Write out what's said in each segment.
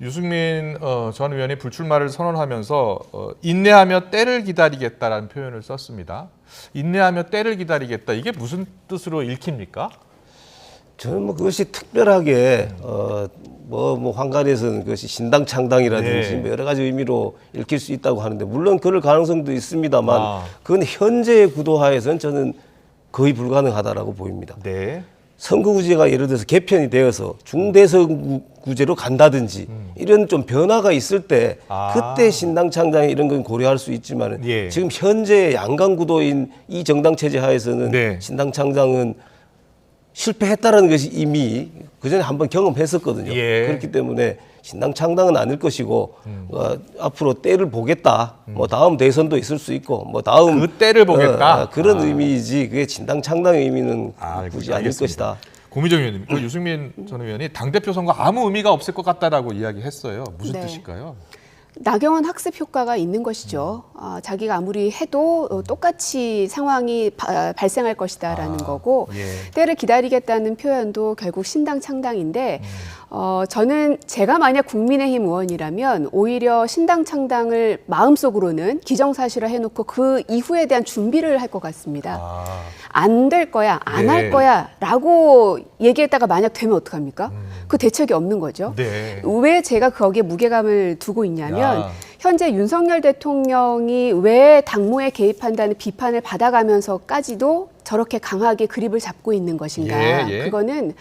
유승민 전 의원이 불출마를 선언하면서 인내하며 때를 기다리겠다라는 표현을 썼습니다. 인내하며 때를 기다리겠다. 이게 무슨 뜻으로 읽힙니까? 저는 뭐 그것이 특별하게 황가리에서는 그것이 신당 창당이라든지 네. 뭐 여러 가지 의미로 읽힐 수 있다고 하는데 물론 그럴 가능성도 있습니다만 그건 현재의 구도하에서는 저는 거의 불가능하다라고 보입니다. 네. 선거구제가 예를 들어서 개편이 되어서 중대선거구제로 간다든지 이런 좀 변화가 있을 때 그때 신당 창당 이런 건 고려할 수 있지만 예. 지금 현재 양강구도인 이 정당 체제 하에서는 네. 신당 창당은 실패했다라는 것이 이미 그전에 한번 경험했었거든요. 예. 그렇기 때문에 신당 창당은 아닐 것이고 앞으로 때를 보겠다. 뭐 다음 대선도 있을 수 있고 뭐 다음 그 때를 보겠다. 그런 의미이지 그게 신당 창당의 의미는 굳이 아닐 알겠습니다. 것이다. 고미정 의원님, 그 유승민 전 의원이 당대표 선거 아무 의미가 없을 것 같다라고 이야기했어요. 무슨 네. 뜻일까요? 나경원 학습 효과가 있는 것이죠. 자기가 아무리 해도 똑같이 상황이 발생할 것이다라는 거고 예. 때를 기다리겠다는 표현도 결국 신당 창당인데 저는 제가 만약 국민의힘 의원이라면 오히려 신당 창당을 마음속으로는 기정사실화 해놓고 그 이후에 대한 준비를 할 것 같습니다. 안 될 거야, 안 할 네. 거야 라고 얘기했다가 만약 되면 어떡합니까? 그 대책이 없는 거죠. 네. 왜 제가 거기에 무게감을 두고 있냐면 야. 현재 윤석열 대통령이 왜 당무에 개입한다는 비판을 받아가면서까지도 저렇게 강하게 그립을 잡고 있는 것인가. 예. 그거는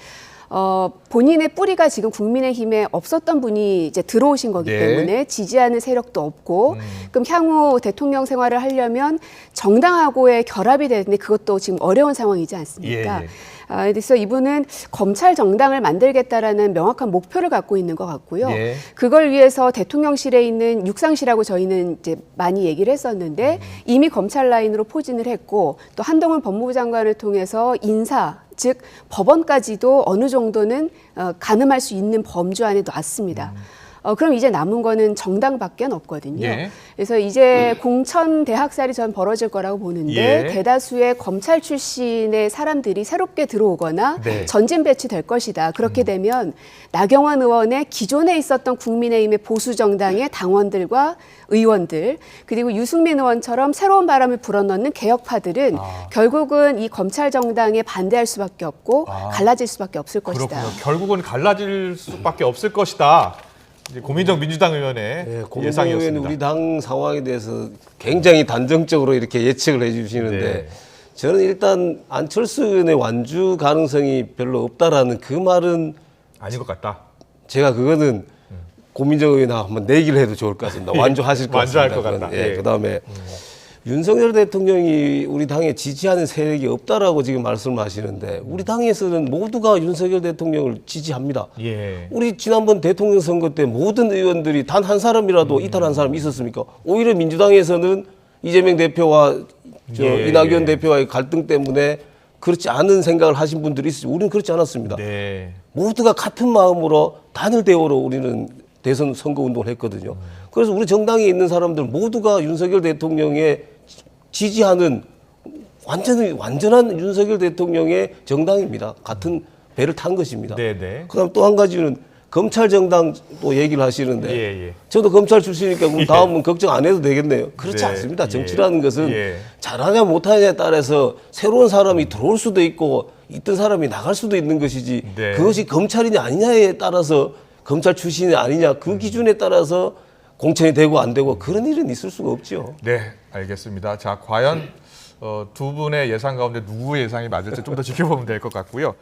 본인의 뿌리가 지금 국민의힘에 없었던 분이 이제 들어오신 거기 네. 때문에 지지하는 세력도 없고 그럼 향후 대통령 생활을 하려면 정당하고의 결합이 되는데 그것도 지금 어려운 상황이지 않습니까? 예. 그래서 이분은 검찰 정당을 만들겠다라는 명확한 목표를 갖고 있는 것 같고요. 예. 그걸 위해서 대통령실에 있는 육상실하고 저희는 이제 많이 얘기를 했었는데 이미 검찰 라인으로 포진을 했고 또 한동훈 법무부 장관을 통해서 인사 즉 법원까지도 어느 정도는 가늠할 수 있는 범주 안에 놨습니다. 그럼 이제 남은 거는 정당밖에 없거든요. 예. 그래서 이제 공천 대학살이 전 벌어질 거라고 보는데 예. 대다수의 검찰 출신의 사람들이 새롭게 들어오거나 네. 전진 배치될 것이다. 그렇게 되면 나경원 의원의 기존에 있었던 국민의힘의 보수 정당의 당원들과 의원들 그리고 유승민 의원처럼 새로운 바람을 불어넣는 개혁파들은 결국은 이 검찰 정당에 반대할 수밖에 없고 갈라질 수밖에 없을 것이다. 그렇군요. 결국은 갈라질 수밖에 없을 것이다. 이제 고민정 민주당 의원의 고민정 예상이었습니다. 의원은 우리 당 상황에 대해서 굉장히 단정적으로 이렇게 예측을 해주시는데 네. 저는 일단 안철수 의원의 완주 가능성이 별로 없다라는 그 말은 아닌 것 같다. 제가 그거는 고민정 의원하고 한번 내기를 해도 좋을 것 같습니다. 완주하실 것 완주할 같습니다. 것 같다. 그건. 예, 예. 그다음에 윤석열 대통령이 우리 당에 지지하는 세력이 없다라고 지금 말씀하시는데 우리 당에서는 모두가 윤석열 대통령을 지지합니다. 예. 우리 지난번 대통령 선거 때 모든 의원들이 단 한 사람이라도 이탈한 사람이 있었습니까? 오히려 민주당에서는 이재명 대표와 예. 이낙연 대표와의 갈등 때문에 그렇지 않은 생각을 하신 분들이 있어요. 우리는 그렇지 않았습니다. 네. 모두가 같은 마음으로 단일 대우로 우리는 대선 선거 운동을 했거든요. 그래서 우리 정당에 있는 사람들 모두가 윤석열 대통령의 지지하는 완전한 윤석열 대통령의 정당입니다. 같은 배를 탄 것입니다. 네네. 그다음 또 한 가지는 검찰 정당 또 얘기를 하시는데 예. 저도 검찰 출신이니까 그럼 다음은 걱정 안 해도 되겠네요. 그렇지 네. 않습니다. 예. 정치라는 것은 예. 잘하냐 못하냐에 따라서 새로운 사람이 들어올 수도 있고 있던 사람이 나갈 수도 있는 것이지 네. 그것이 검찰이냐 아니냐에 따라서 검찰 출신이 아니냐 그 기준에 따라서 공천이 되고 안 되고 그런 일은 있을 수가 없죠. 네, 알겠습니다. 자, 과연 두 분의 예상 가운데 누구의 예상이 맞을지 좀 더 지켜보면 될 것 같고요.